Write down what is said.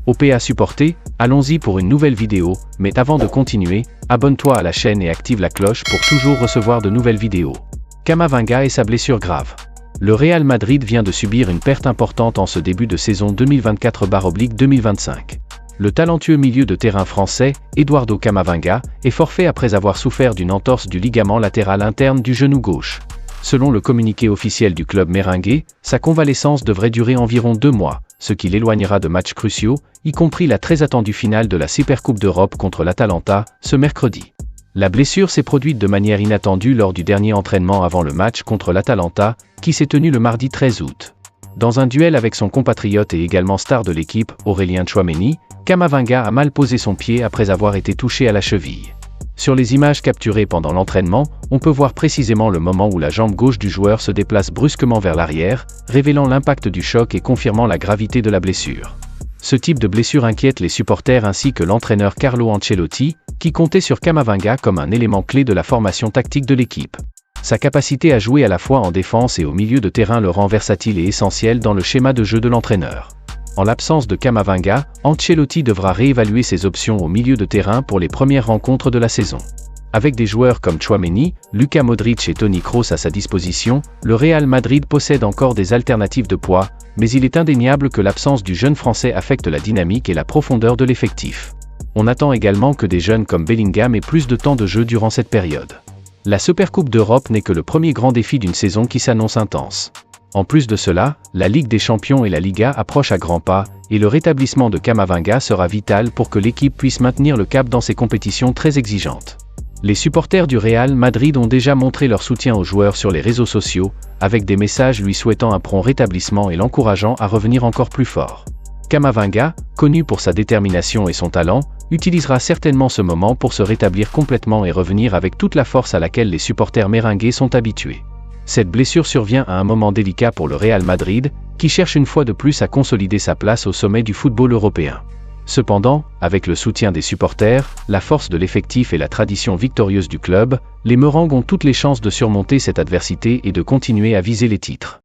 OPA supporté, allons-y pour une nouvelle vidéo, mais avant de continuer, abonne-toi à la chaîne et active la cloche pour toujours recevoir de nouvelles vidéos. Camavinga et sa blessure grave. Le Real Madrid vient de subir une perte importante en ce début de saison 2024/2025. Le talentueux milieu de terrain français, Eduardo Camavinga, est forfait après avoir souffert d'une entorse du ligament latéral interne du genou gauche. Selon le communiqué officiel du club merengue, sa convalescence devrait durer environ 2 mois, ce qui l'éloignera de matchs cruciaux, y compris la très attendue finale de la Supercoupe d'Europe contre l'Atalanta, ce mercredi. La blessure s'est produite de manière inattendue lors du dernier entraînement avant le match contre l'Atalanta, qui s'est tenu le mardi 13 août. Dans un duel avec son compatriote et également star de l'équipe, Aurélien Tchouaméni, Camavinga a mal posé son pied après avoir été touché à la cheville. Sur les images capturées pendant l'entraînement, on peut voir précisément le moment où la jambe gauche du joueur se déplace brusquement vers l'arrière, révélant l'impact du choc et confirmant la gravité de la blessure. Ce type de blessure inquiète les supporters ainsi que l'entraîneur Carlo Ancelotti, qui comptait sur Camavinga comme un élément clé de la formation tactique de l'équipe. Sa capacité à jouer à la fois en défense et au milieu de terrain le rend versatile et essentiel dans le schéma de jeu de l'entraîneur. En l'absence de Camavinga, Ancelotti devra réévaluer ses options au milieu de terrain pour les premières rencontres de la saison. Avec des joueurs comme Tchouaméni, Luka Modric et Toni Kroos à sa disposition, le Real Madrid possède encore des alternatives de poids, mais il est indéniable que l'absence du jeune Français affecte la dynamique et la profondeur de l'effectif. On attend également que des jeunes comme Bellingham aient plus de temps de jeu durant cette période. La Supercoupe d'Europe n'est que le premier grand défi d'une saison qui s'annonce intense. En plus de cela, la Ligue des Champions et la Liga approchent à grands pas, et le rétablissement de Camavinga sera vital pour que l'équipe puisse maintenir le cap dans ces compétitions très exigeantes. Les supporters du Real Madrid ont déjà montré leur soutien au joueur sur les réseaux sociaux, avec des messages lui souhaitant un prompt rétablissement et l'encourageant à revenir encore plus fort. Camavinga, connu pour sa détermination et son talent, utilisera certainement ce moment pour se rétablir complètement et revenir avec toute la force à laquelle les supporters merengues sont habitués. Cette blessure survient à un moment délicat pour le Real Madrid, qui cherche une fois de plus à consolider sa place au sommet du football européen. Cependant, avec le soutien des supporters, la force de l'effectif et la tradition victorieuse du club, les merengues ont toutes les chances de surmonter cette adversité et de continuer à viser les titres.